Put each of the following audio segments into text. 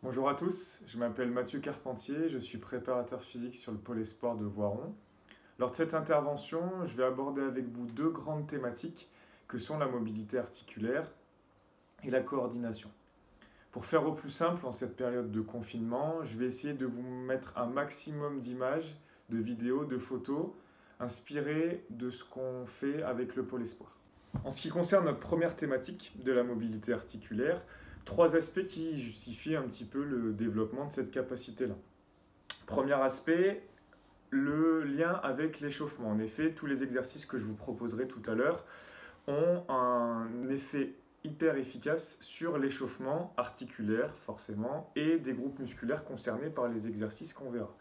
Bonjour à tous, je m'appelle Mathieu Carpentier, je suis préparateur physique sur le pôle espoir de Voiron. Lors de cette intervention, je vais aborder avec vous deux grandes thématiques que sont la mobilité articulaire et la coordination. Pour faire au plus simple en cette période de confinement, je vais essayer de vous mettre un maximum d'images, de vidéos, de photos inspirées de ce qu'on fait avec le pôle espoir. En ce qui concerne notre première thématique de la mobilité articulaire, trois aspects qui justifient un petit peu le développement de cette capacité-là. Premier aspect, le lien avec l'échauffement. En effet, tous les exercices que je vous proposerai tout à l'heure ont un effet hyper efficace sur l'échauffement articulaire, forcément, et des groupes musculaires concernés par les exercices qu'on verra.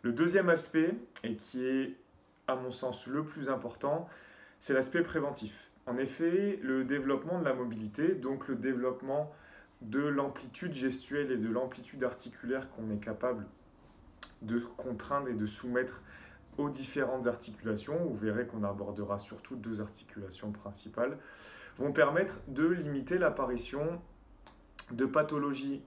Le deuxième aspect, et qui est à mon sens le plus important, c'est l'aspect préventif. En effet, le développement de la mobilité, donc le développement de l'amplitude gestuelle et de l'amplitude articulaire qu'on est capable de contraindre et de soumettre aux différentes articulations, vous verrez qu'on abordera surtout deux articulations principales, vont permettre de limiter l'apparition de pathologies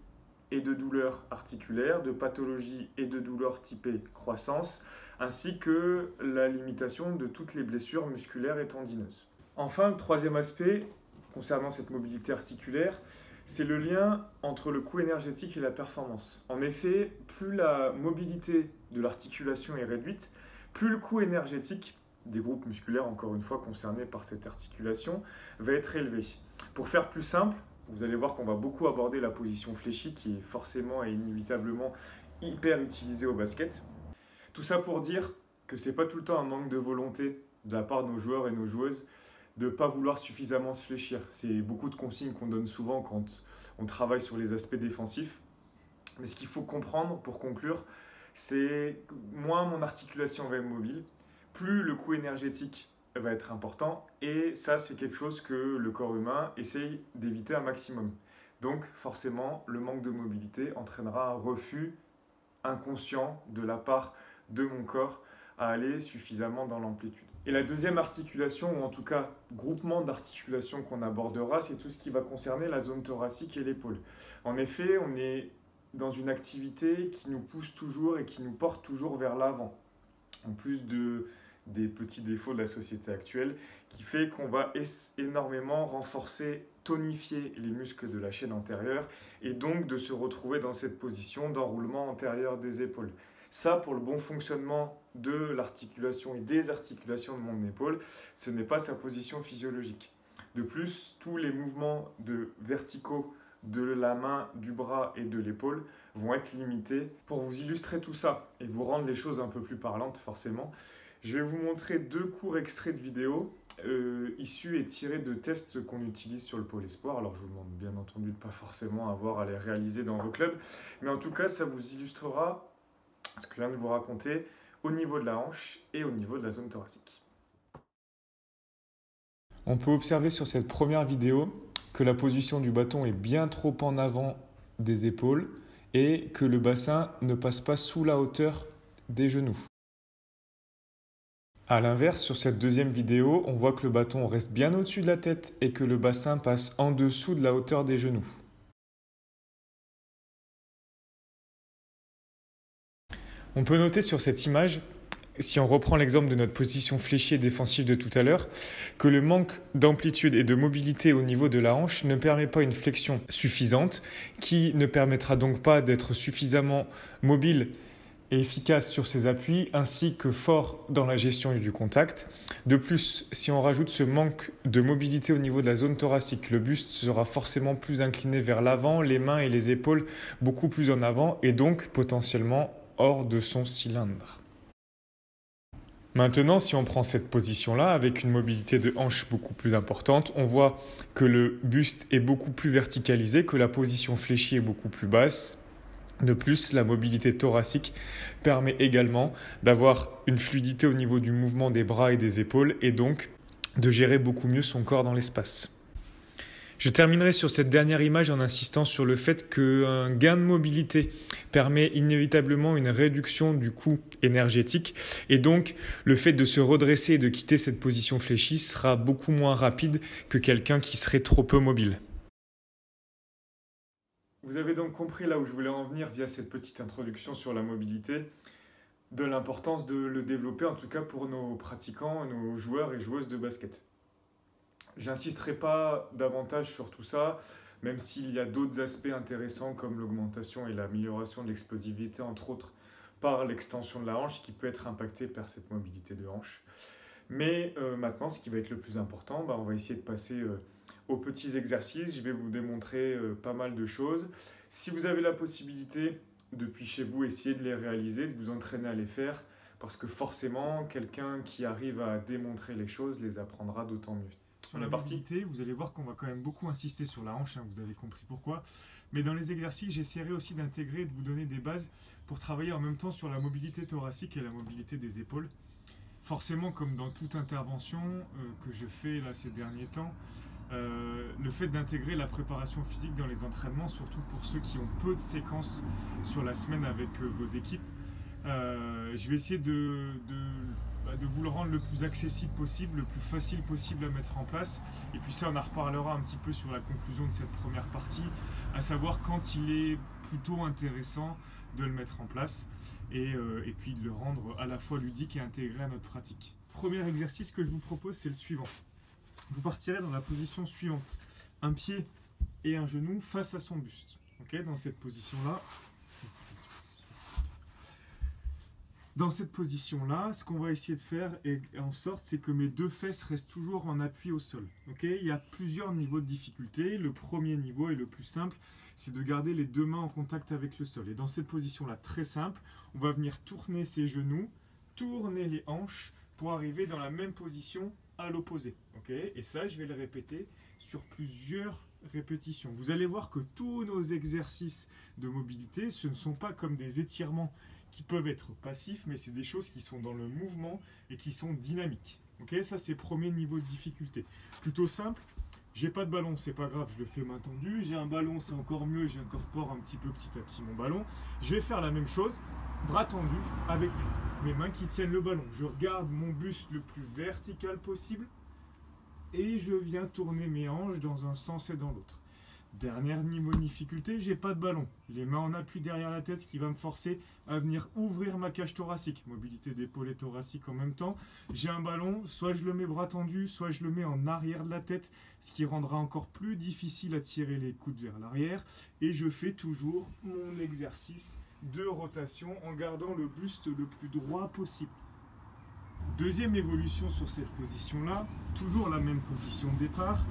et de douleurs articulaires, de pathologies et de douleurs typées croissance, ainsi que la limitation de toutes les blessures musculaires et tendineuses. Enfin, le troisième aspect concernant cette mobilité articulaire, c'est le lien entre le coût énergétique et la performance. En effet, plus la mobilité de l'articulation est réduite, plus le coût énergétique des groupes musculaires, encore une fois concernés par cette articulation, va être élevé. Pour faire plus simple, vous allez voir qu'on va beaucoup aborder la position fléchie qui est forcément et inévitablement hyper utilisée au basket. Tout ça pour dire que ce n'est pas tout le temps un manque de volonté de la part de nos joueurs et nos joueuses de ne pas vouloir suffisamment se fléchir. C'est beaucoup de consignes qu'on donne souvent quand on travaille sur les aspects défensifs. Mais ce qu'il faut comprendre pour conclure, c'est que moins mon articulation va être mobile, plus le coût énergétique va être important. Et ça, c'est quelque chose que le corps humain essaye d'éviter un maximum. Donc forcément, le manque de mobilité entraînera un refus inconscient de la part de mon corps à aller suffisamment dans l'amplitude. Et la deuxième articulation, ou en tout cas groupement d'articulations qu'on abordera, c'est tout ce qui va concerner la zone thoracique et l'épaule. En effet, on est dans une activité qui nous pousse toujours et qui nous porte toujours vers l'avant, en plus des petits défauts de la société actuelle, qui fait qu'on va énormément renforcer, tonifier les muscles de la chaîne antérieure, et donc de se retrouver dans cette position d'enroulement antérieur des épaules. Ça, pour le bon fonctionnement de l'articulation et des articulations de mon épaule, ce n'est pas sa position physiologique. De plus, tous les mouvements verticaux de la main, du bras et de l'épaule vont être limités. Pour vous illustrer tout ça et vous rendre les choses un peu plus parlantes forcément, je vais vous montrer deux courts extraits de vidéos issus et tirés de tests qu'on utilise sur le pôle espoir. Alors je vous demande bien entendu de ne pas forcément avoir à les réaliser dans vos clubs, mais en tout cas ça vous illustrera ce que je viens de vous raconter au niveau de la hanche et au niveau de la zone thoracique. On peut observer sur cette première vidéo que la position du bâton est bien trop en avant des épaules et que le bassin ne passe pas sous la hauteur des genoux. A l'inverse, sur cette deuxième vidéo, on voit que le bâton reste bien au-dessus de la tête et que le bassin passe en dessous de la hauteur des genoux. On peut noter sur cette image, si on reprend l'exemple de notre position fléchie et défensive de tout à l'heure, que le manque d'amplitude et de mobilité au niveau de la hanche ne permet pas une flexion suffisante, qui ne permettra donc pas d'être suffisamment mobile et efficace sur ses appuis, ainsi que fort dans la gestion du contact. De plus, si on rajoute ce manque de mobilité au niveau de la zone thoracique, le buste sera forcément plus incliné vers l'avant, les mains et les épaules beaucoup plus en avant, et donc potentiellement hors de son cylindre. Maintenant, si on prend cette position-là, avec une mobilité de hanche beaucoup plus importante, on voit que le buste est beaucoup plus verticalisé, que la position fléchie est beaucoup plus basse. De plus, la mobilité thoracique permet également d'avoir une fluidité au niveau du mouvement des bras et des épaules, et donc de gérer beaucoup mieux son corps dans l'espace. Je terminerai sur cette dernière image en insistant sur le fait qu'un gain de mobilité permet inévitablement une réduction du coût énergétique et donc le fait de se redresser et de quitter cette position fléchie sera beaucoup moins rapide que quelqu'un qui serait trop peu mobile. Vous avez donc compris là où je voulais en venir via cette petite introduction sur la mobilité, de l'importance de le développer, en tout cas pour nos pratiquants, nos joueurs et joueuses de basket. J'insisterai pas davantage sur tout ça, même s'il y a d'autres aspects intéressants comme l'augmentation et l'amélioration de l'explosivité, entre autres par l'extension de la hanche qui peut être impactée par cette mobilité de hanche. Mais maintenant, ce qui va être le plus important, on va essayer de passer aux petits exercices. Je vais vous démontrer pas mal de choses. Si vous avez la possibilité, depuis chez vous, essayez de les réaliser, de vous entraîner à les faire, parce que forcément, quelqu'un qui arrive à démontrer les choses les apprendra d'autant mieux. Sur la mobilité, vous allez voir qu'on va quand même beaucoup insister sur la hanche, vous avez compris pourquoi. Mais dans les exercices, j'essaierai aussi d'intégrer, de vous donner des bases pour travailler en même temps sur la mobilité thoracique et la mobilité des épaules. Forcément, comme dans toute intervention que je fais là ces derniers temps, le fait d'intégrer la préparation physique dans les entraînements, surtout pour ceux qui ont peu de séquences sur la semaine avec vos équipes, je vais essayer de vous le rendre le plus accessible possible, le plus facile possible à mettre en place. Et puis ça, on en reparlera un petit peu sur la conclusion de cette première partie, à savoir quand il est plutôt intéressant de le mettre en place et puis de le rendre à la fois ludique et intégré à notre pratique. Premier exercice que je vous propose, c'est le suivant. Vous partirez dans la position suivante, un pied et un genou face à son buste. Okay, dans cette position-là, ce qu'on va essayer de faire en sorte, c'est que mes deux fesses restent toujours en appui au sol. Okay, il y a plusieurs niveaux de difficulté. Le premier niveau et le plus simple, c'est de garder les deux mains en contact avec le sol. Et dans cette position-là, très simple, on va venir tourner ses genoux, tourner les hanches pour arriver dans la même position à l'opposé. Okay, et ça, je vais le répéter sur plusieurs répétitions. Vous allez voir que tous nos exercices de mobilité, ce ne sont pas comme des étirements qui peuvent être passifs, mais c'est des choses qui sont dans le mouvement et qui sont dynamiques. Okay, ça, c'est le premier niveau de difficulté. Plutôt simple, j'ai pas de ballon, c'est pas grave, je le fais main tendue. J'ai un ballon, c'est encore mieux, j'incorpore un petit à petit mon ballon. Je vais faire la même chose, bras tendus, avec mes mains qui tiennent le ballon. Je regarde mon buste le plus vertical possible et je viens tourner mes hanches dans un sens et dans l'autre. Dernier niveau de difficulté, j'ai pas de ballon. Les mains en appui derrière la tête, ce qui va me forcer à venir ouvrir ma cage thoracique. Mobilité d'épaule et thoracique en même temps. J'ai un ballon, soit je le mets bras tendu, soit je le mets en arrière de la tête, ce qui rendra encore plus difficile à tirer les coudes vers l'arrière. Et je fais toujours mon exercice de rotation en gardant le buste le plus droit possible. Deuxième évolution sur cette position-là, toujours la même position de départ,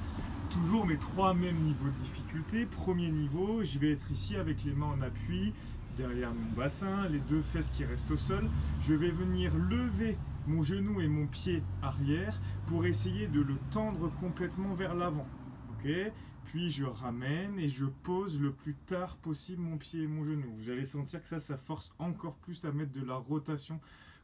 toujours mes trois mêmes niveaux de difficulté. Premier niveau, je vais être ici avec les mains en appui, derrière mon bassin, les deux fesses qui restent au sol. Je vais venir lever mon genou et mon pied arrière pour essayer de le tendre complètement vers l'avant. Okay, puis je ramène et je pose le plus tard possible mon pied et mon genou. Vous allez sentir que ça force encore plus à mettre de la rotation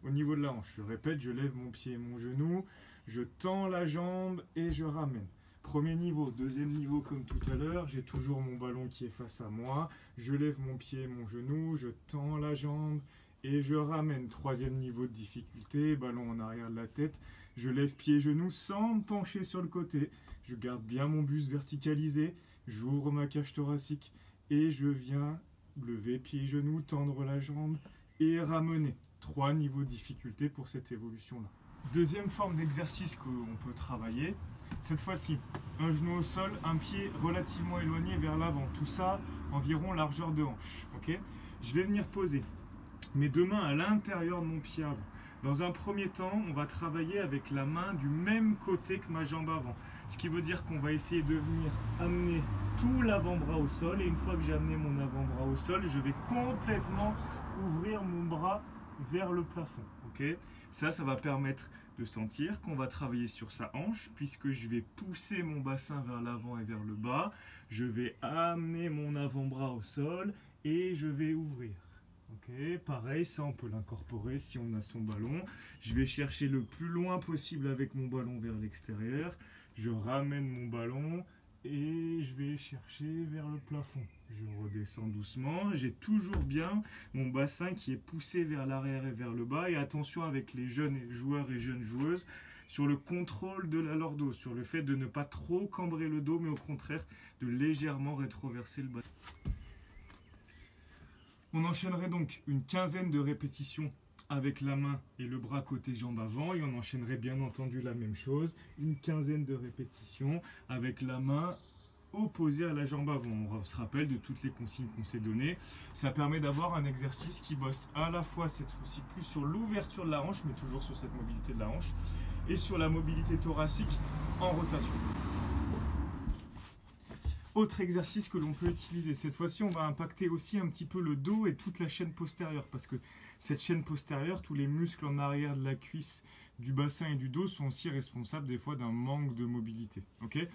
au niveau de la hanche. Je répète, je lève mon pied et mon genou, je tends la jambe et je ramène. Premier niveau. Deuxième niveau, comme tout à l'heure, j'ai toujours mon ballon qui est face à moi, je lève mon pied et mon genou, je tends la jambe et je ramène. Troisième niveau de difficulté, ballon en arrière de la tête, je lève pied et genou sans me pencher sur le côté, je garde bien mon buste verticalisé, j'ouvre ma cage thoracique et je viens lever pied et genou, tendre la jambe et ramener. 3 niveaux de difficulté pour cette évolution-là. Deuxième forme d'exercice qu'on peut travailler, cette fois-ci, un genou au sol, un pied relativement éloigné vers l'avant. Tout ça, environ largeur de hanche. Okay, je vais venir poser mes deux mains à l'intérieur de mon pied avant. Dans un premier temps, on va travailler avec la main du même côté que ma jambe avant. Ce qui veut dire qu'on va essayer de venir amener tout l'avant-bras au sol. Et une fois que j'ai amené mon avant-bras au sol, je vais complètement ouvrir mon bras vers le plafond. Okay, ça va permettre de sentir qu'on va travailler sur sa hanche puisque je vais pousser mon bassin vers l'avant et vers le bas. Je vais amener mon avant-bras au sol et je vais ouvrir. Okay, pareil, ça on peut l'incorporer si on a son ballon. Je vais chercher le plus loin possible avec mon ballon vers l'extérieur. Je ramène mon ballon et je vais chercher vers le plafond. Je redescends doucement, j'ai toujours bien mon bassin qui est poussé vers l'arrière et vers le bas. Et attention avec les jeunes joueurs et jeunes joueuses sur le contrôle de la lordo, sur le fait de ne pas trop cambrer le dos, mais au contraire de légèrement rétroverser le bassin. On enchaînerait donc une quinzaine de répétitions avec la main et le bras côté jambe avant, et on enchaînerait bien entendu la même chose, une quinzaine de répétitions avec la main opposée à la jambe avant. On se rappelle de toutes les consignes qu'on s'est données. Ça permet d'avoir un exercice qui bosse à la fois cette fois-ci plus sur l'ouverture de la hanche, mais toujours sur cette mobilité de la hanche, et sur la mobilité thoracique en rotation. Autre exercice que l'on peut utiliser, cette fois-ci on va impacter aussi un petit peu le dos et toute la chaîne postérieure, parce que cette chaîne postérieure, tous les muscles en arrière de la cuisse, du bassin et du dos sont aussi responsables des fois d'un manque de mobilité. Okay,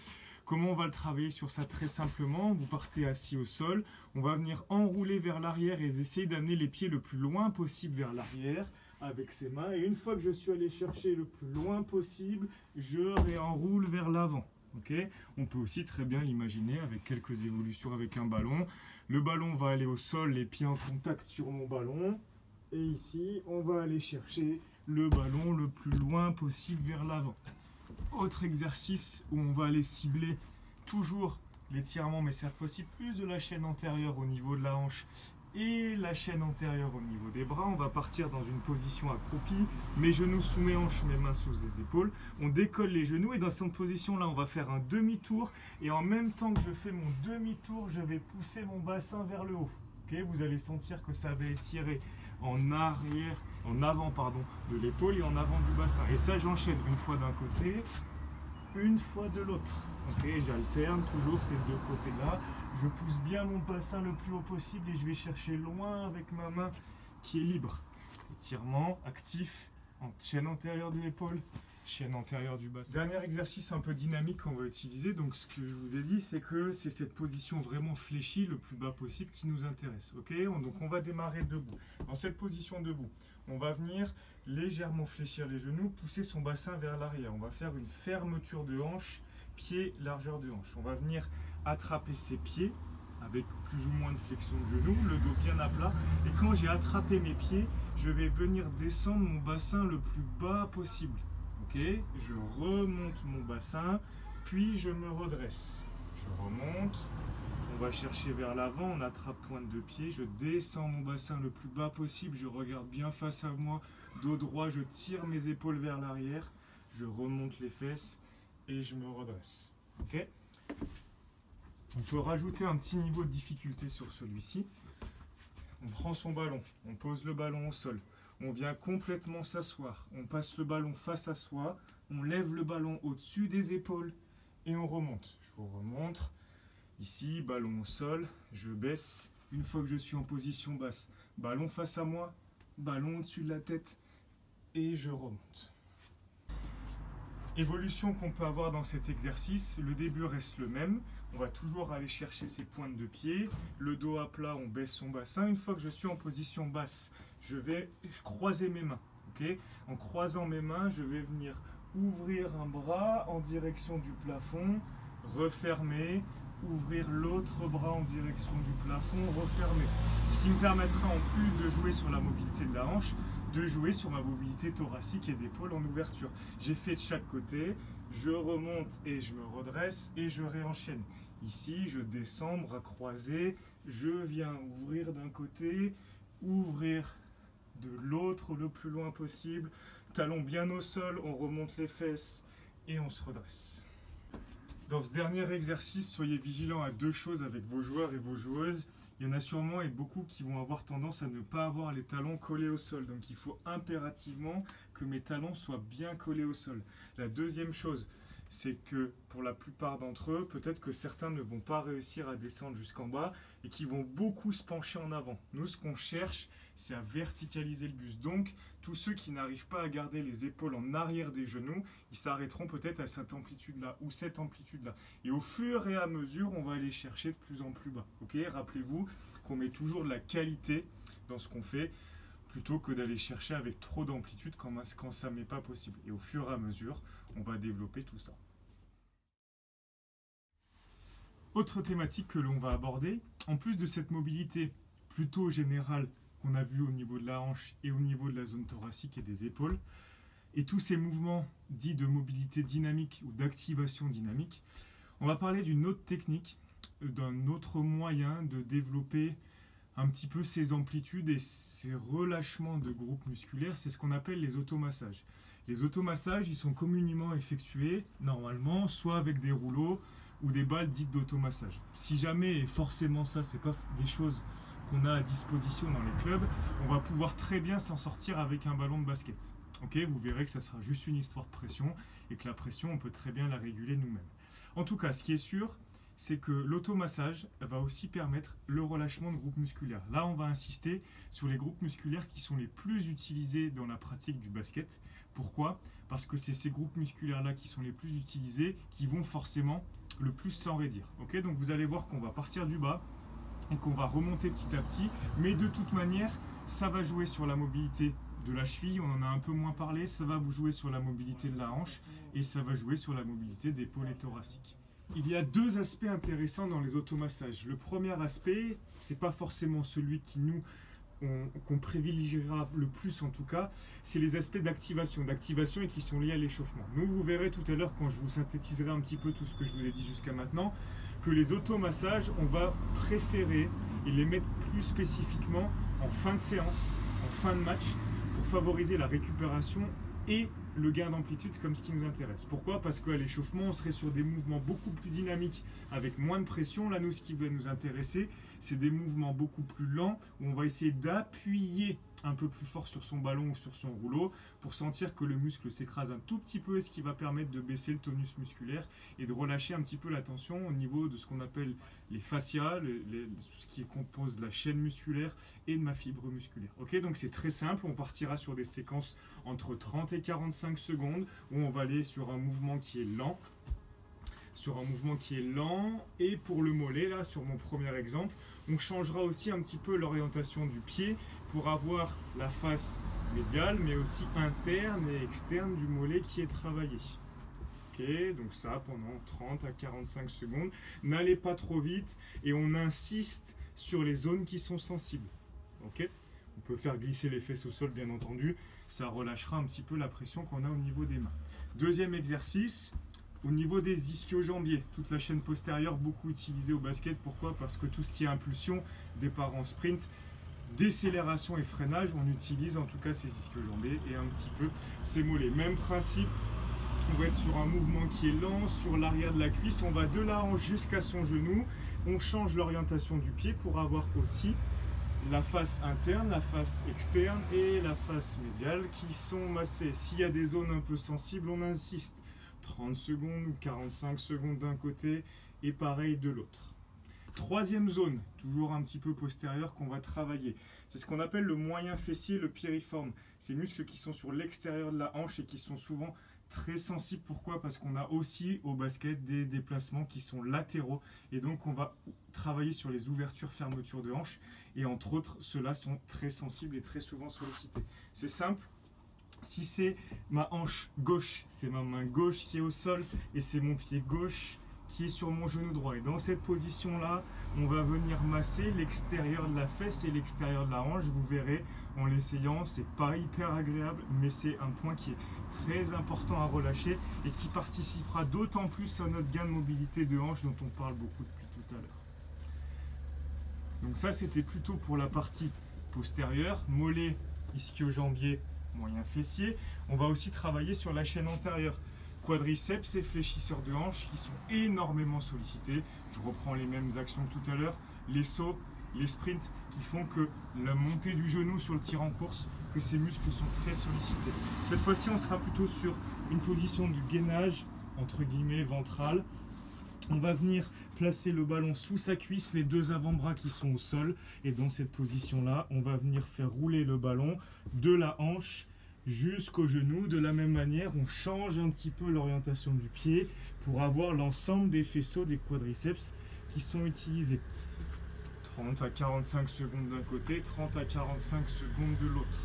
comment on va le travailler sur ça? Très simplement, vous partez assis au sol, on va venir enrouler vers l'arrière et essayer d'amener les pieds le plus loin possible vers l'arrière avec ses mains, et une fois que je suis allé chercher le plus loin possible, je réenroule vers l'avant. Okay, on peut aussi très bien l'imaginer avec quelques évolutions avec un ballon. Le ballon va aller au sol, les pieds en contact sur mon ballon. Et ici, on va aller chercher le ballon le plus loin possible vers l'avant. Autre exercice où on va aller cibler toujours l'étirement, mais cette fois-ci plus de la chaîne antérieure au niveau de la hanche et la chaîne antérieure au niveau des bras. On va partir dans une position accroupie, mes genoux sous mes hanches, mes mains sous les épaules. On décolle les genoux et dans cette position-là, on va faire un demi-tour. Et en même temps que je fais mon demi-tour, je vais pousser mon bassin vers le haut. Okay, vous allez sentir que ça va étirer en arrière, en avant pardon, de l'épaule et en avant du bassin. Et ça, j'enchaîne une fois d'un côté, une fois de l'autre. Okay, j'alterne toujours ces deux côtés-là. Je pousse bien mon bassin le plus haut possible et je vais chercher loin avec ma main qui est libre. Étirement actif, en chaîne antérieure de l'épaule, chaîne antérieure du bassin. Dernier exercice un peu dynamique qu'on va utiliser. Donc ce que je vous ai dit, c'est que c'est cette position vraiment fléchie le plus bas possible qui nous intéresse. Okay, donc on va démarrer debout. Dans cette position debout, on va venir légèrement fléchir les genoux, pousser son bassin vers l'arrière. On va faire une fermeture de hanche, pied, largeur de hanche. On va venir attraper ses pieds avec plus ou moins de flexion de genoux, le dos bien à plat. Et quand j'ai attrapé mes pieds, je vais venir descendre mon bassin le plus bas possible. Okay, je remonte mon bassin, puis je me redresse. Je remonte, on va chercher vers l'avant, on attrape pointe de pied, je descends mon bassin le plus bas possible, je regarde bien face à moi, dos droit, je tire mes épaules vers l'arrière, je remonte les fesses et je me redresse. Okay, on peut rajouter un petit niveau de difficulté sur celui-ci. On prend son ballon, on pose le ballon au sol. On vient complètement s'asseoir, on passe le ballon face à soi, on lève le ballon au-dessus des épaules et on remonte. Je vous remontre, ici, ballon au sol, je baisse, une fois que je suis en position basse, ballon face à moi, ballon au-dessus de la tête et je remonte. Évolution qu'on peut avoir dans cet exercice, le début reste le même. On va toujours aller chercher ses pointes de pied, le dos à plat, on baisse son bassin. Une fois que je suis en position basse, je vais croiser mes mains. Okay, en croisant mes mains, je vais venir ouvrir un bras en direction du plafond, refermer, ouvrir l'autre bras en direction du plafond, refermer. Ce qui me permettra en plus de jouer sur la mobilité de la hanche, de jouer sur ma mobilité thoracique et d'épaule en ouverture. J'ai fait de chaque côté, je remonte et je me redresse et je réenchaîne. Ici, je descends, bras croisés, je viens ouvrir d'un côté, ouvrir de l'autre le plus loin possible, talons bien au sol, on remonte les fesses et on se redresse. Dans ce dernier exercice, soyez vigilants à deux choses avec vos joueurs et vos joueuses. Il y en a sûrement et beaucoup qui vont avoir tendance à ne pas avoir les talons collés au sol. Donc il faut impérativement que mes talons soient bien collés au sol. La deuxième chose, c'est que pour la plupart d'entre eux, peut-être que certains ne vont pas réussir à descendre jusqu'en bas et qui vont beaucoup se pencher en avant. Nous, ce qu'on cherche, c'est à verticaliser le buste. Donc, tous ceux qui n'arrivent pas à garder les épaules en arrière des genoux, ils s'arrêteront peut-être à cette amplitude-là ou cette amplitude-là. Et au fur et à mesure, on va aller chercher de plus en plus bas. Okay, rappelez-vous qu'on met toujours de la qualité dans ce qu'on fait, plutôt que d'aller chercher avec trop d'amplitude quand ça n'est pas possible. Et au fur et à mesure, on va développer tout ça. Autre thématique que l'on va aborder, en plus de cette mobilité plutôt générale qu'on a vue au niveau de la hanche et au niveau de la zone thoracique et des épaules, et tous ces mouvements dits de mobilité dynamique ou d'activation dynamique, on va parler d'une autre technique, d'un autre moyen de développer un petit peu ces amplitudes et ces relâchements de groupes musculaires, c'est ce qu'on appelle les automassages. Les automassages, ils sont communément effectués, normalement, soit avec des rouleaux ou des balles dites d'automassage. Si jamais, et forcément ça, c'est pas des choses qu'on a à disposition dans les clubs, on va pouvoir très bien s'en sortir avec un ballon de basket. Ok, vous verrez que ça sera juste une histoire de pression et que la pression, on peut très bien la réguler nous-mêmes. En tout cas, ce qui est sûr, c'est que l'automassage va aussi permettre le relâchement de groupes musculaires. Là, on va insister sur les groupes musculaires qui sont les plus utilisés dans la pratique du basket. Pourquoi ? Parce que c'est ces groupes musculaires-là qui sont les plus utilisés, qui vont forcément le plus s'enraidir. Okay, donc vous allez voir qu'on va partir du bas et qu'on va remonter petit à petit, mais de toute manière, ça va jouer sur la mobilité de la cheville, on en a un peu moins parlé, ça va vous jouer sur la mobilité de la hanche et ça va jouer sur la mobilité des épaules et thoraciques. Il y a deux aspects intéressants dans les automassages. Le premier aspect, c'est pas forcément celui qui qu'on privilégiera le plus en tout cas, c'est les aspects d'activation et qui sont liés à l'échauffement. Nous, vous verrez tout à l'heure quand je vous synthétiserai un petit peu tout ce que je vous ai dit jusqu'à maintenant, que les automassages, on va préférer et les mettre plus spécifiquement en fin de séance, en fin de match, pour favoriser la récupération et le gain d'amplitude comme ce qui nous intéresse. Pourquoi ? Parce qu'à l'échauffement, on serait sur des mouvements beaucoup plus dynamiques avec moins de pression. Là, nous, ce qui va nous intéresser, c'est des mouvements beaucoup plus lents où on va essayer d'appuyer un peu plus fort sur son ballon ou sur son rouleau pour sentir que le muscle s'écrase un tout petit peu, ce qui va permettre de baisser le tonus musculaire et de relâcher un petit peu la tension au niveau de ce qu'on appelle les fascias, ce qui compose la chaîne musculaire et de ma fibre musculaire. Ok, donc c'est très simple, on partira sur des séquences entre 30 et 45 secondes où on va aller sur un mouvement qui est lent. Et pour le mollet, là, sur mon premier exemple, on changera aussi un petit peu l'orientation du pied pour avoir la face médiale, mais aussi interne et externe du mollet qui est travaillé. Ok, donc ça pendant 30 à 45 secondes. N'allez pas trop vite et on insiste sur les zones qui sont sensibles. Ok, on peut faire glisser les fesses au sol, bien entendu. Ça relâchera un petit peu la pression qu'on a au niveau des mains. Deuxième exercice. Au niveau des ischio-jambiers, toute la chaîne postérieure, beaucoup utilisée au basket. Pourquoi ? Parce que tout ce qui est impulsion, départ en sprint, décélération et freinage, on utilise en tout cas ces ischio-jambiers et un petit peu ces mollets. Même principe, on va être sur un mouvement qui est lent, sur l'arrière de la cuisse, on va de la hanche jusqu'à son genou, on change l'orientation du pied pour avoir aussi la face interne, la face externe et la face médiale qui sont massées. S'il y a des zones un peu sensibles, on insiste. 30 secondes ou 45 secondes d'un côté et pareil de l'autre. Troisième zone, toujours un petit peu postérieure qu'on va travailler. C'est ce qu'on appelle le moyen fessier, le piriforme. Ces muscles qui sont sur l'extérieur de la hanche et qui sont souvent très sensibles. Pourquoi ? Parce qu'on a aussi au basket des déplacements qui sont latéraux et donc on va travailler sur les ouvertures, fermetures de hanche et entre autres, ceux-là sont très sensibles et très souvent sollicités. C'est simple. Si c'est ma hanche gauche, c'est ma main gauche qui est au sol et c'est mon pied gauche qui est sur mon genou droit. Et dans cette position-là, on va venir masser l'extérieur de la fesse et l'extérieur de la hanche. Vous verrez en l'essayant, c'est pas hyper agréable, mais c'est un point qui est très important à relâcher et qui participera d'autant plus à notre gain de mobilité de hanche dont on parle beaucoup depuis tout à l'heure. Donc ça, c'était plutôt pour la partie postérieure, mollet, ischio-jambier, moyen fessier. On va aussi travailler sur la chaîne antérieure, quadriceps et fléchisseurs de hanches qui sont énormément sollicités. Je reprends les mêmes actions que tout à l'heure, les sauts, les sprints qui font que la montée du genou sur le tir en course, que ces muscles sont très sollicités. Cette fois-ci, on sera plutôt sur une position du gainage, entre guillemets, ventral. On va venir placer le ballon sous sa cuisse, les deux avant-bras qui sont au sol. Et dans cette position-là, on va venir faire rouler le ballon de la hanche jusqu'au genou. De la même manière, on change un petit peu l'orientation du pied pour avoir l'ensemble des faisceaux, des quadriceps qui sont utilisés. 30 à 45 secondes d'un côté, 30 à 45 secondes de l'autre.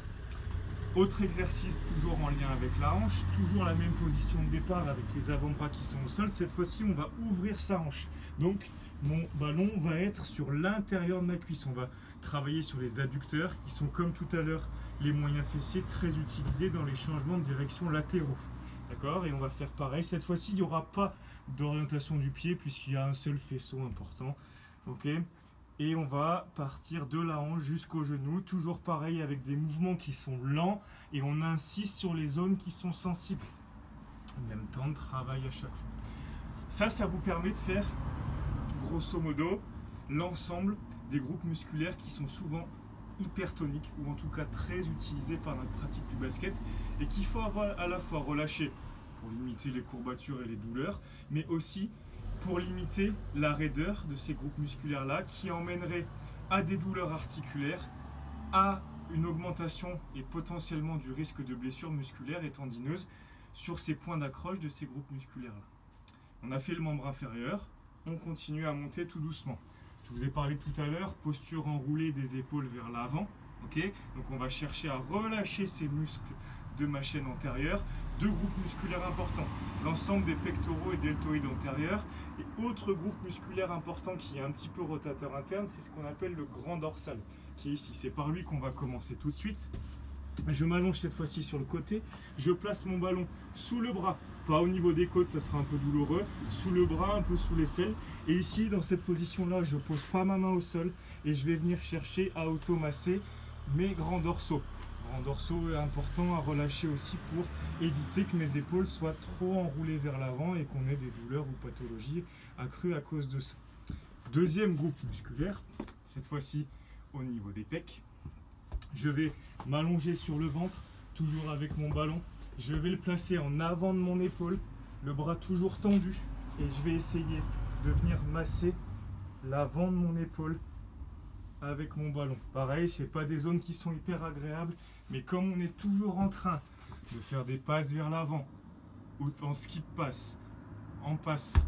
Autre exercice toujours en lien avec la hanche, toujours la même position de départ avec les avant-bras qui sont au sol. Cette fois-ci, on va ouvrir sa hanche. Donc, mon ballon va être sur l'intérieur de ma cuisse. On va travailler sur les adducteurs qui sont, comme tout à l'heure, les moyens fessiers très utilisés dans les changements de direction latéraux. D'accord ? Et on va faire pareil. Cette fois-ci, il n'y aura pas d'orientation du pied puisqu'il y a un seul faisceau important. Ok ? Et on va partir de la hanche jusqu'au genou, toujours pareil avec des mouvements qui sont lents et on insiste sur les zones qui sont sensibles. Même temps de travail à chaque fois. Ça vous permet de faire, grosso modo, l'ensemble des groupes musculaires qui sont souvent hypertoniques ou en tout cas très utilisés par notre pratique du basket et qu'il faut avoir à la fois relâcher pour limiter les courbatures et les douleurs, mais aussi pour limiter la raideur de ces groupes musculaires-là qui emmènerait à des douleurs articulaires, à une augmentation et potentiellement du risque de blessures musculaires et tendineuses sur ces points d'accroche de ces groupes musculaires-là. On a fait le membre inférieur, on continue à monter tout doucement. Je vous ai parlé tout à l'heure, posture enroulée des épaules vers l'avant. Okay, donc on va chercher à relâcher ces muscles de ma chaîne antérieure. Deux groupes musculaires importants, l'ensemble des pectoraux et deltoïdes antérieurs. Et autre groupe musculaire important qui est un petit peu rotateur interne, c'est ce qu'on appelle le grand dorsal, qui est ici. C'est par lui qu'on va commencer tout de suite. Je m'allonge cette fois-ci sur le côté, je place mon ballon sous le bras, pas au niveau des côtes, ça sera un peu douloureux, sous le bras, un peu sous l'aisselle. Et ici, dans cette position-là, je ne pose pas ma main au sol et je vais venir chercher à automasser mes grands dorsaux. Grand dorsaux est important à relâcher aussi pour éviter que mes épaules soient trop enroulées vers l'avant et qu'on ait des douleurs ou pathologies accrues à cause de ça. Deuxième groupe musculaire, cette fois-ci au niveau des pecs. Je vais m'allonger sur le ventre, toujours avec mon ballon. Je vais le placer en avant de mon épaule, le bras toujours tendu. Et je vais essayer de venir masser l'avant de mon épaule avec mon ballon. Pareil, ce n'est pas des zones qui sont hyper agréables, mais comme on est toujours en train de faire des passes vers l'avant, ou en skip pass, en passe,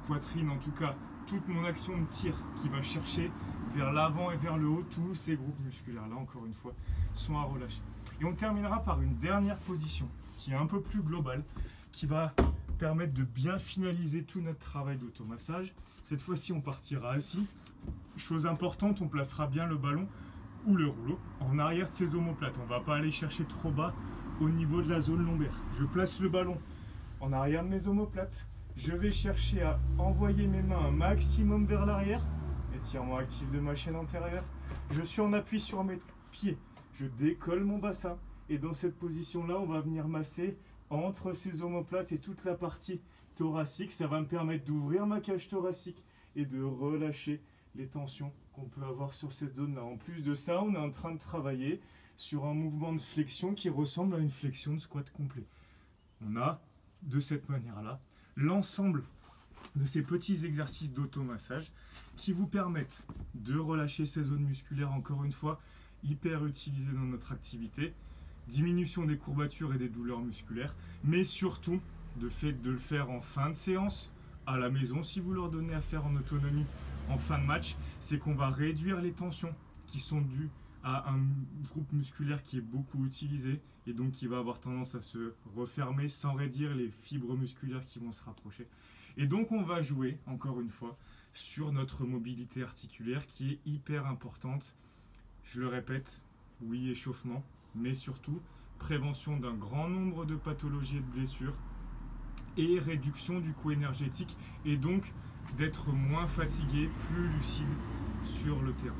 poitrine en tout cas, toute mon action de tir qui va chercher vers l'avant et vers le haut, tous ces groupes musculaires là, encore une fois, sont à relâcher. Et on terminera par une dernière position qui est un peu plus globale, qui va permettre de bien finaliser tout notre travail d'automassage. Cette fois-ci, on partira assis. Chose importante, on placera bien le ballon ou le rouleau en arrière de ses omoplates. On ne va pas aller chercher trop bas au niveau de la zone lombaire. Je place le ballon en arrière de mes omoplates. Je vais chercher à envoyer mes mains un maximum vers l'arrière. Étirement actif de ma chaîne antérieure. Je suis en appui sur mes pieds. Je décolle mon bassin. Et dans cette position-là, on va venir masser entre ces omoplates et toute la partie thoracique. Ça va me permettre d'ouvrir ma cage thoracique et de relâcher les tensions qu'on peut avoir sur cette zone-là. En plus de ça, on est en train de travailler sur un mouvement de flexion qui ressemble à une flexion de squat complet. On a, de cette manière-là, l'ensemble de ces petits exercices d'automassage qui vous permettent de relâcher ces zones musculaires, encore une fois, hyper utilisées dans notre activité, diminution des courbatures et des douleurs musculaires, mais surtout, le fait de le faire en fin de séance, à la maison, si vous leur donnez à faire en autonomie en fin de match, c'est qu'on va réduire les tensions qui sont dues à un groupe musculaire qui est beaucoup utilisé et donc qui va avoir tendance à se refermer sans réduire les fibres musculaires qui vont se rapprocher. Et donc on va jouer, encore une fois, sur notre mobilité articulaire qui est hyper importante. Je le répète, oui, échauffement, mais surtout prévention d'un grand nombre de pathologies et de blessures et réduction du coût énergétique et donc d'être moins fatigué, plus lucide sur le terrain.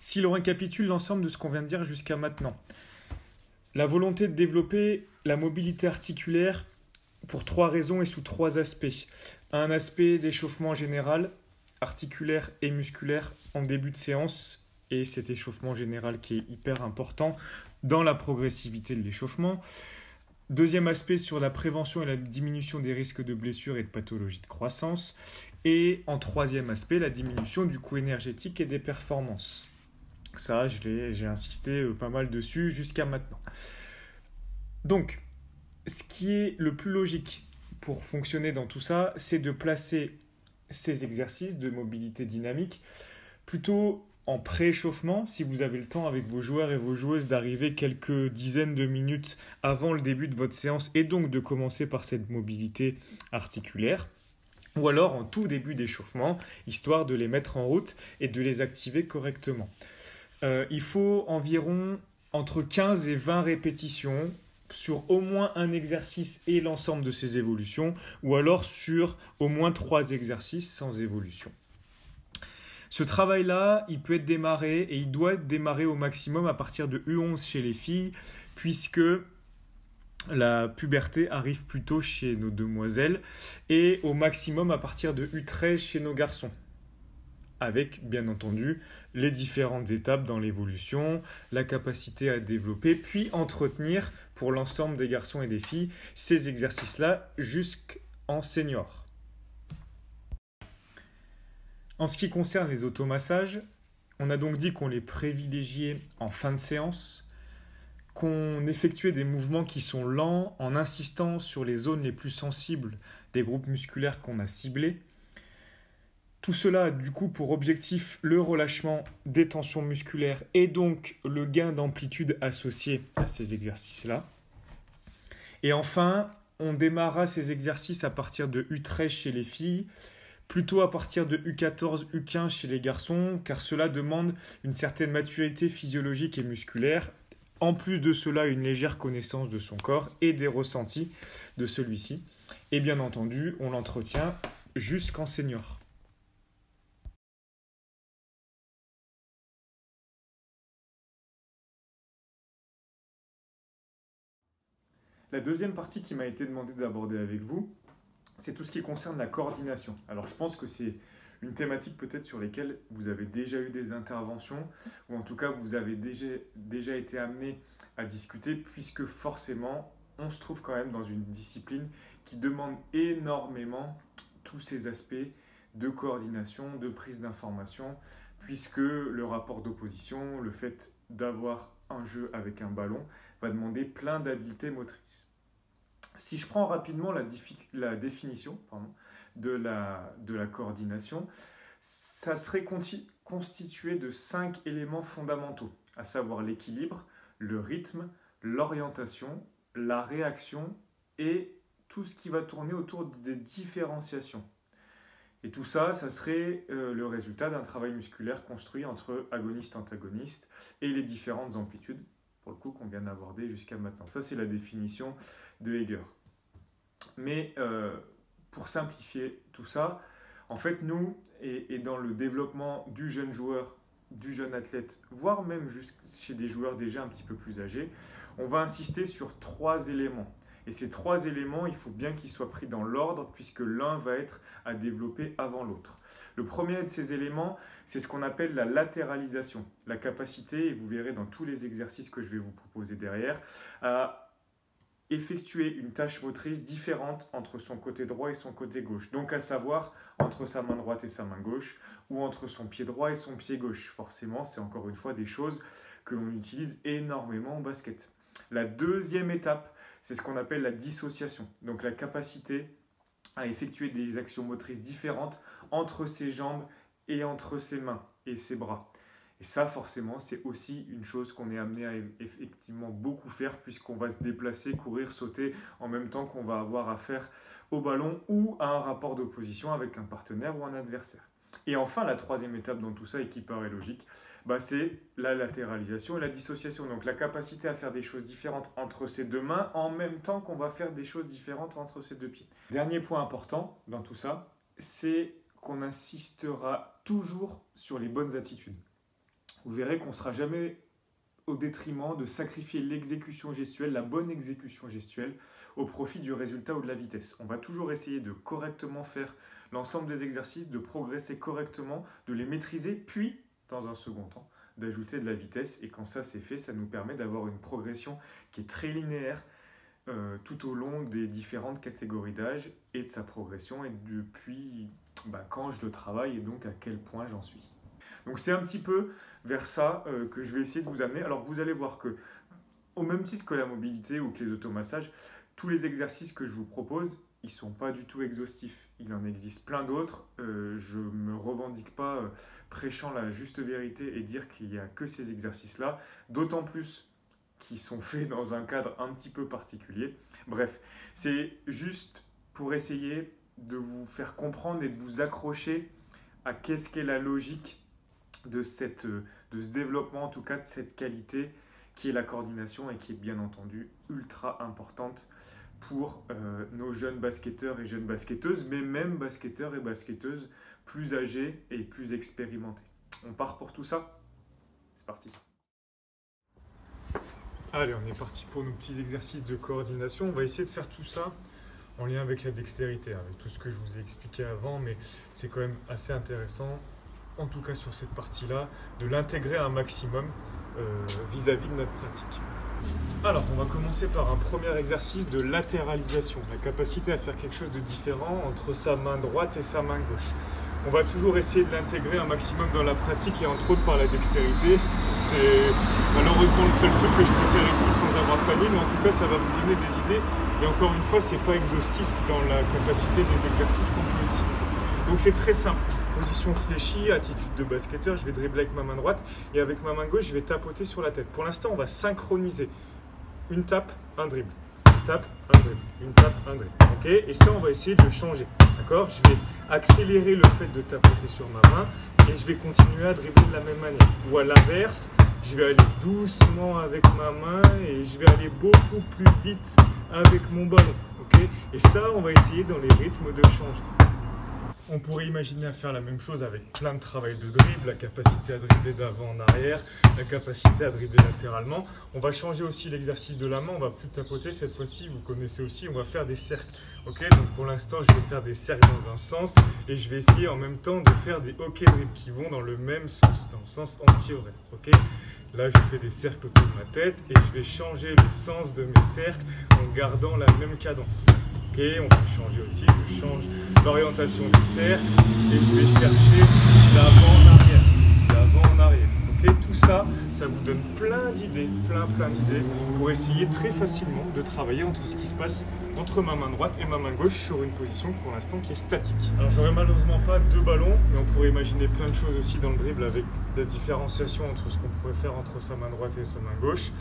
Si l'on récapitule l'ensemble de ce qu'on vient de dire jusqu'à maintenant, la volonté de développer la mobilité articulaire pour 3 raisons et sous 3 aspects. Un aspect d'échauffement général, articulaire et musculaire en début de séance, et cet échauffement général qui est hyper important dans la progressivité de l'échauffement. Deuxième aspect sur la prévention et la diminution des risques de blessures et de pathologies de croissance. Et en troisième aspect, la diminution du coût énergétique et des performances. Ça, j'ai insisté pas mal dessus jusqu'à maintenant. Donc, ce qui est le plus logique pour fonctionner dans tout ça, c'est de placer ces exercices de mobilité dynamique plutôt en pré-échauffement, si vous avez le temps avec vos joueurs et vos joueuses d'arriver quelques dizaines de minutes avant le début de votre séance et donc de commencer par cette mobilité articulaire, ou alors en tout début d'échauffement, histoire de les mettre en route et de les activer correctement. Il faut environ entre 15 et 20 répétitions sur au moins un exercice et l'ensemble de ses évolutions, ou alors sur au moins 3 exercices sans évolution. Ce travail-là, il peut être démarré et il doit être démarré au maximum à partir de U11 chez les filles, puisque la puberté arrive plutôt chez nos demoiselles, et au maximum à partir de U13 chez nos garçons, avec bien entendu les différentes étapes dans l'évolution, la capacité à développer, puis entretenir pour l'ensemble des garçons et des filles ces exercices-là jusqu'en senior. En ce qui concerne les automassages, on a donc dit qu'on les privilégiait en fin de séance, qu'on effectuait des mouvements qui sont lents en insistant sur les zones les plus sensibles des groupes musculaires qu'on a ciblés. Tout cela a du coup pour objectif le relâchement des tensions musculaires et donc le gain d'amplitude associé à ces exercices-là. Et enfin, on démarrera ces exercices à partir de U13 chez les filles, plutôt à partir de U14, U15 chez les garçons, car cela demande une certaine maturité physiologique et musculaire. En plus de cela, une légère connaissance de son corps et des ressentis de celui-ci. Et bien entendu, on l'entretient jusqu'en senior. La deuxième partie qui m'a été demandée d'aborder avec vous, c'est tout ce qui concerne la coordination. Alors je pense que c'est une thématique peut-être sur laquelle vous avez déjà eu des interventions, ou en tout cas vous avez déjà été amené à discuter, puisque forcément on se trouve quand même dans une discipline qui demande énormément tous ces aspects de coordination, de prise d'information, puisque le rapport d'opposition, le fait d'avoir un jeu avec un ballon, va demander plein d'habiletés motrices. Si je prends rapidement la définition de la coordination, ça serait constitué de 5 éléments fondamentaux, à savoir l'équilibre, le rythme, l'orientation, la réaction et tout ce qui va tourner autour des différenciations. Et tout ça, ça serait le résultat d'un travail musculaire construit entre agoniste-antagoniste et les différentes amplitudes, pour le coup, qu'on vient d'aborder jusqu'à maintenant. Ça, c'est la définition de Heger. Mais pour simplifier tout ça, en fait, nous, et dans le développement du jeune joueur, du jeune athlète, voire même chez des joueurs déjà un petit peu plus âgés, on va insister sur 3 éléments. Et ces 3 éléments, il faut bien qu'ils soient pris dans l'ordre, puisque l'un va être à développer avant l'autre. Le premier de ces éléments, c'est ce qu'on appelle la latéralisation, la capacité, et vous verrez dans tous les exercices que je vais vous proposer derrière, à effectuer une tâche motrice différente entre son côté droit et son côté gauche. Donc à savoir entre sa main droite et sa main gauche, ou entre son pied droit et son pied gauche. Forcément, c'est encore une fois des choses que l'on utilise énormément au basket. La deuxième étape, c'est ce qu'on appelle la dissociation. Donc la capacité à effectuer des actions motrices différentes entre ses jambes et entre ses mains et ses bras. Et ça, forcément, c'est aussi une chose qu'on est amené à effectivement beaucoup faire, puisqu'on va se déplacer, courir, sauter en même temps qu'on va avoir affaire au ballon ou à un rapport d'opposition avec un partenaire ou un adversaire. Et enfin, la troisième étape dans tout ça, et qui paraît logique, c'est la latéralisation et la dissociation. Donc la capacité à faire des choses différentes entre ses deux mains en même temps qu'on va faire des choses différentes entre ses deux pieds. Dernier point important dans tout ça, c'est qu'on insistera toujours sur les bonnes attitudes. Vous verrez qu'on ne sera jamais au détriment de sacrifier l'exécution gestuelle, la bonne exécution gestuelle, au profit du résultat ou de la vitesse. On va toujours essayer de correctement faire l'ensemble des exercices, de progresser correctement, de les maîtriser, puis, dans un second temps, d'ajouter de la vitesse. Et quand ça c'est fait, ça nous permet d'avoir une progression qui est très linéaire tout au long des différentes catégories d'âge et de sa progression, et depuis quand je le travaille et donc à quel point j'en suis. Donc c'est un petit peu vers ça que je vais essayer de vous amener. Alors vous allez voir que, au même titre que la mobilité ou que les automassages, tous les exercices que je vous propose, ils ne sont pas du tout exhaustifs. Il en existe plein d'autres. Je ne me revendique pas prêchant la juste vérité et dire qu'il n'y a que ces exercices-là, d'autant plus qu'ils sont faits dans un cadre un petit peu particulier. Bref, c'est juste pour essayer de vous faire comprendre et de vous accrocher à qu'est-ce qu'est la logique de ce développement, en tout cas de cette qualité qui est la coordination et qui est bien entendu ultra importante pour nos jeunes basketteurs et jeunes basketteuses, mais même basketteurs et basketteuses plus âgés et plus expérimentés. On part pour tout ça? C'est parti. Allez, on est parti pour nos petits exercices de coordination. On va essayer de faire tout ça en lien avec la dextérité, avec tout ce que je vous ai expliqué avant, mais c'est quand même assez intéressant, en tout cas sur cette partie-là, de l'intégrer un maximum vis-à-vis de notre pratique. Alors, on va commencer par un premier exercice de latéralisation, la capacité à faire quelque chose de différent entre sa main droite et sa main gauche. On va toujours essayer de l'intégrer un maximum dans la pratique et entre autres par la dextérité. C'est malheureusement le seul truc que je peux faire ici sans avoir panier, mais en tout cas ça va vous donner des idées. Et encore une fois, c'est pas exhaustif dans la capacité des exercices qu'on peut utiliser. Donc c'est très simple. Position fléchie, attitude de basketteur, je vais dribbler avec ma main droite et avec ma main gauche, je vais tapoter sur la tête. Pour l'instant, on va synchroniser. Une tape, un dribble. Une tape, un dribble. Une tape, un dribble. Ok? Et ça, on va essayer de le changer. D'accord? Je vais accélérer le fait de tapoter sur ma main et je vais continuer à dribbler de la même manière. Ou à l'inverse, je vais aller doucement avec ma main et je vais aller beaucoup plus vite avec mon ballon. Ok? Et ça, on va essayer dans les rythmes de changer. On pourrait imaginer à faire la même chose avec plein de travail de dribble, la capacité à dribbler d'avant en arrière, la capacité à dribbler latéralement. On va changer aussi l'exercice de la main, on va plus tapoter cette fois-ci, vous connaissez aussi, on va faire des cercles. Okay, donc pour l'instant, je vais faire des cercles dans un sens et je vais essayer en même temps de faire des hockey dribbles qui vont dans le même sens, dans le sens anti-horaire. Okay, là, je fais des cercles autour de ma tête et je vais changer le sens de mes cercles en gardant la même cadence. Okay, on peut changer aussi, je change l'orientation des cercles et je vais chercher d'avant en arrière, d'avant en arrière. Okay, tout ça, ça vous donne plein d'idées, plein d'idées pour essayer très facilement de travailler entre ce qui se passe entre ma main droite et ma main gauche sur une position pour l'instant qui est statique. Alors j'aurais malheureusement pas deux ballons, mais on pourrait imaginer plein de choses aussi dans le dribble avec la différenciation entre ce qu'on pourrait faire entre sa main droite et sa main gauche.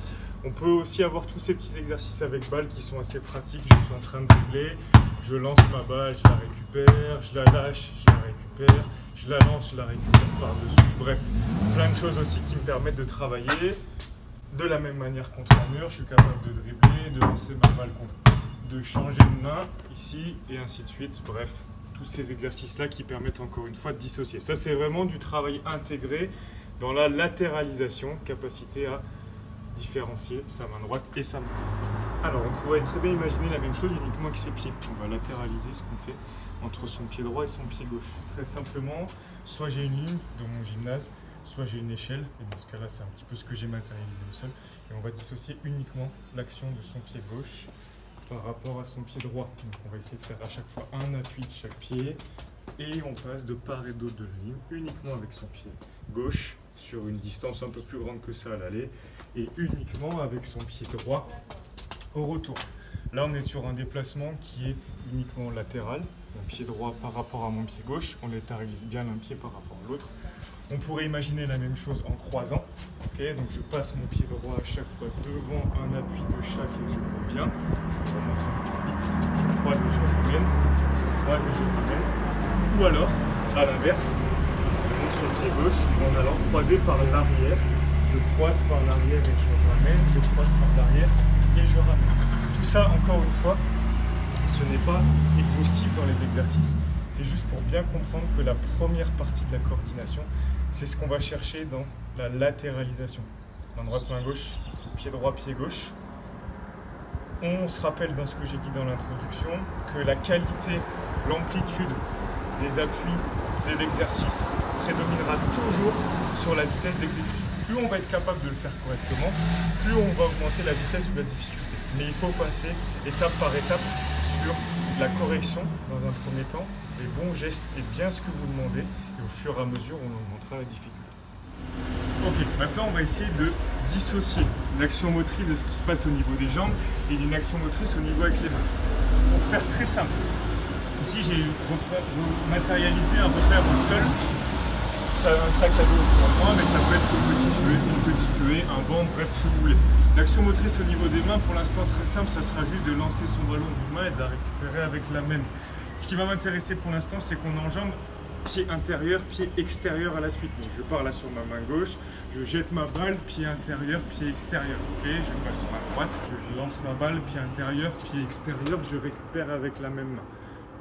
On peut aussi avoir tous ces petits exercices avec balle qui sont assez pratiques. Je suis en train de dribbler, je lance ma balle, je la récupère, je la lâche, je la récupère, je la lance, je la récupère par-dessus. Bref, plein de choses aussi qui me permettent de travailler de la même manière contre un mur. Je suis capable de dribbler, de lancer ma balle contre, de changer de main ici et ainsi de suite. Bref, tous ces exercices-là qui permettent encore une fois de dissocier. Ça, c'est vraiment du travail intégré dans la latéralisation, capacité à différencier sa main droite et sa main droite. Alors on pourrait très bien imaginer la même chose uniquement avec ses pieds. On va latéraliser ce qu'on fait entre son pied droit et son pied gauche. Très simplement, soit j'ai une ligne dans mon gymnase, soit j'ai une échelle, et dans ce cas-là c'est un petit peu ce que j'ai matérialisé au sol, et on va dissocier uniquement l'action de son pied gauche par rapport à son pied droit. Donc on va essayer de faire à chaque fois un appui de chaque pied, et on passe de part et d'autre de la ligne uniquement avec son pied gauche sur une distance un peu plus grande que ça à l'aller et uniquement avec son pied droit au retour. Là on est sur un déplacement qui est uniquement latéral, mon pied droit par rapport à mon pied gauche, on latéralise bien l'un pied par rapport à l'autre. On pourrait imaginer la même chose en croisant. Okay, donc je passe mon pied droit à chaque fois devant un appui de chaque et je reviens. Je commence un peu plus vite, je croise et je ramène, je croise et je ramène. Ou alors, à l'inverse, je monte sur le pied gauche en allant croiser par l'arrière. Je croise par l'arrière et je ramène, je croise par l'arrière et je ramène. Tout ça, encore une fois, ce n'est pas exhaustif dans les exercices. C'est juste pour bien comprendre que la première partie de la coordination, c'est ce qu'on va chercher dans la latéralisation. Main droite, main gauche, pied droit, pied gauche. On se rappelle dans ce que j'ai dit dans l'introduction que la qualité, l'amplitude des appuis de l'exercice prédominera toujours sur la vitesse d'exécution. Plus on va être capable de le faire correctement, plus on va augmenter la vitesse ou la difficulté. Mais il faut passer étape par étape sur la correction dans un premier temps, les bons gestes et bien ce que vous demandez, et au fur et à mesure on augmentera la difficulté. Ok, maintenant on va essayer de dissocier une action motrice de ce qui se passe au niveau des jambes et une action motrice au niveau avec les mains. Pour faire très simple, ici j'ai matérialisé un repère au sol. Ça a un sac à dos pour moi, mais ça peut être une petite haie, un banc, bref ce que vous voulez. L'action motrice au niveau des mains, pour l'instant très simple, ça sera juste de lancer son ballon d'une main et de la récupérer avec la même. Ce qui va m'intéresser pour l'instant, c'est qu'on enjambe pied intérieur, pied extérieur à la suite. Donc je pars là sur ma main gauche, je jette ma balle, pied intérieur, pied extérieur. Ok, je passe ma droite, je lance ma balle, pied intérieur, pied extérieur, je récupère avec la même main.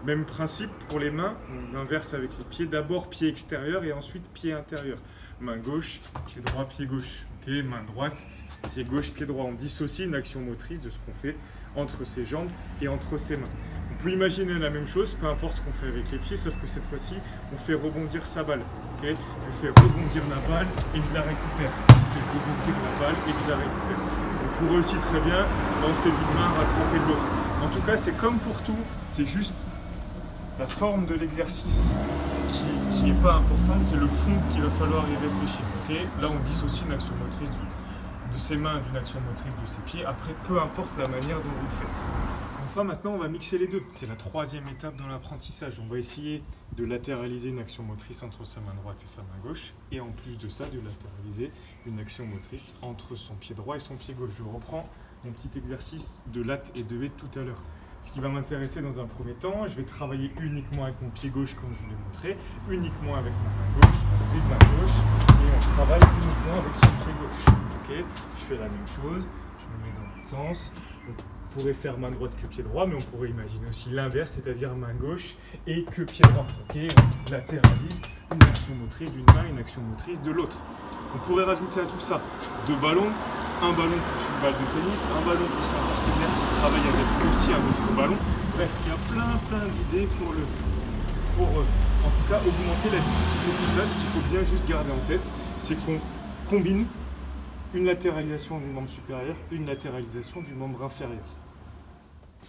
Même principe pour les mains, on inverse avec les pieds, d'abord pied extérieur et ensuite pied intérieur. Main gauche, pied droit, pied gauche. Ok, main droite, pied gauche, pied droit. On dissocie une action motrice de ce qu'on fait entre ses jambes et entre ses mains. On peut imaginer la même chose, peu importe ce qu'on fait avec les pieds, sauf que cette fois-ci, on fait rebondir sa balle. Okay, je fais rebondir la balle et je la récupère. Je fais rebondir la balle et je la récupère. On pourrait aussi très bien lancer d'une main, rattraper de l'autre. En tout cas, c'est comme pour tout, c'est juste la forme de l'exercice qui n'est pas importante, c'est le fond qu'il va falloir y réfléchir. Okay, là, on dissocie une action motrice de ses mains d'une action motrice de ses pieds. Après, peu importe la manière dont vous le faites. Enfin, maintenant, on va mixer les deux. C'est la troisième étape dans l'apprentissage. On va essayer de latéraliser une action motrice entre sa main droite et sa main gauche. Et en plus de ça, de latéraliser une action motrice entre son pied droit et son pied gauche. Je reprends mon petit exercice de latte et de haie tout à l'heure. Ce qui va m'intéresser dans un premier temps, je vais travailler uniquement avec mon pied gauche comme je vous l'ai montré, uniquement avec ma main gauche, on de main gauche, et on travaille uniquement avec son pied gauche. Okay, je fais la même chose, je me mets dans l'autre sens. On pourrait faire main droite que pied droit, mais on pourrait imaginer aussi l'inverse, c'est-à-dire main gauche et que pied droit. Okay, on latéralise une action motrice d'une main, une action motrice de l'autre. On pourrait rajouter à tout ça deux ballons, un ballon plus une balle de tennis, un ballon plus un partenaire qui travaille avec aussi un autre ballon. Bref, il y a plein d'idées pour en tout cas augmenter la difficulté de tout ça. Ce qu'il faut bien juste garder en tête, c'est qu'on combine une latéralisation du membre supérieur, une latéralisation du membre inférieur.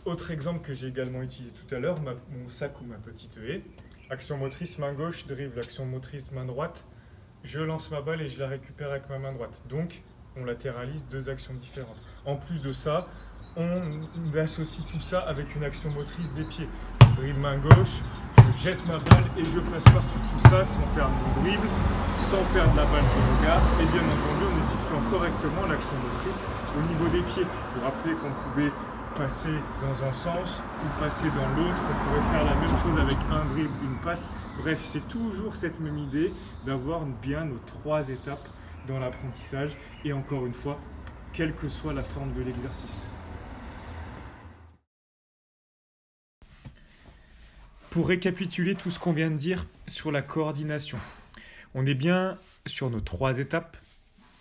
Autre exemple que j'ai également utilisé tout à l'heure, mon sac ou ma petite haie. Action motrice main gauche, dribble, action motrice main droite. Je lance ma balle et je la récupère avec ma main droite. Donc, on latéralise deux actions différentes. En plus de ça, on associe tout ça avec une action motrice des pieds. Je dribble main gauche, je jette ma balle et je passe par-dessus tout ça sans perdre mon dribble, sans perdre la balle du regard et bien entendu en effectuant correctement l'action motrice au niveau des pieds. Vous vous rappelez qu'on pouvait passer dans un sens ou passer dans l'autre, on pourrait faire la même chose avec un dribble, une passe. Bref, c'est toujours cette même idée d'avoir bien nos trois étapes dans l'apprentissage et encore une fois, quelle que soit la forme de l'exercice. Pour récapituler tout ce qu'on vient de dire sur la coordination, on est bien sur nos trois étapes.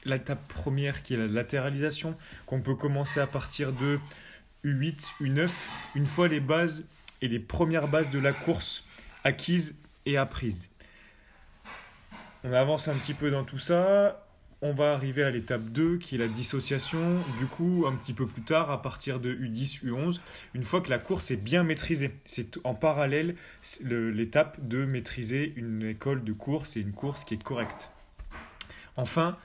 L'étape première qui est la latéralisation, qu'on peut commencer à partir de U8, U9, une fois les bases et les premières bases de la course acquises et apprises. On avance un petit peu dans tout ça. On va arriver à l'étape 2 qui est la dissociation, du coup un petit peu plus tard à partir de U10, U11, une fois que la course est bien maîtrisée. C'est en parallèle l'étape de maîtriser une école de course et une course qui est correcte. Enfin,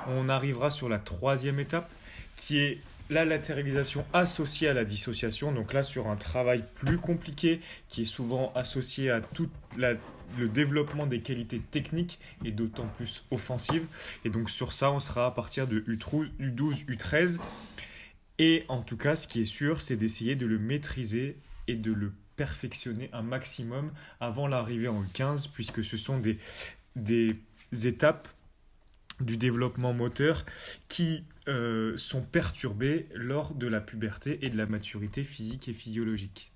on arrivera sur la troisième étape qui est la latéralisation associée à la dissociation, donc là sur un travail plus compliqué qui est souvent associé à tout le développement des qualités techniques et d'autant plus offensives. Et donc sur ça, on sera à partir de U12, U13. Et en tout cas, ce qui est sûr, c'est d'essayer de le maîtriser et de le perfectionner un maximum avant l'arrivée en U15, puisque ce sont des étapes du développement moteur qui sont perturbées lors de la puberté et de la maturité physique et physiologique.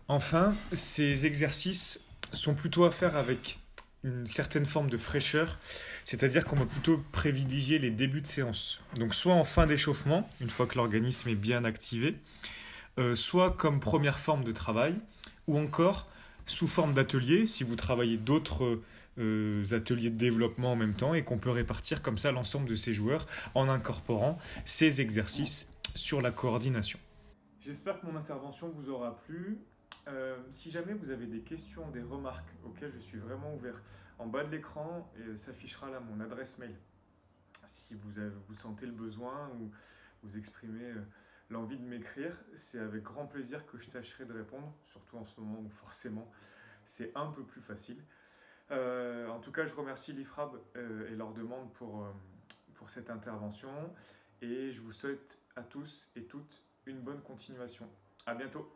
Enfin, ces exercices sont plutôt à faire avec une certaine forme de fraîcheur, c'est-à-dire qu'on va plutôt privilégier les débuts de séance. Donc soit en fin d'échauffement, une fois que l'organisme est bien activé, soit comme première forme de travail, ou encore sous forme d'atelier, si vous travaillez d'autres ateliers de développement en même temps, et qu'on peut répartir comme ça l'ensemble de ces joueurs en incorporant ces exercices sur la coordination. J'espère que mon intervention vous aura plu. Si jamais vous avez des questions, des remarques auxquelles je suis vraiment ouvert, en bas de l'écran s'affichera là mon adresse mail. Si vous sentez le besoin ou vous exprimez l'envie de m'écrire, c'est avec grand plaisir que je tâcherai de répondre, surtout en ce moment où forcément c'est un peu plus facile. En tout cas, je remercie l'IFRAB et leur demande pour cette intervention et je vous souhaite à tous et toutes une bonne continuation. À bientôt.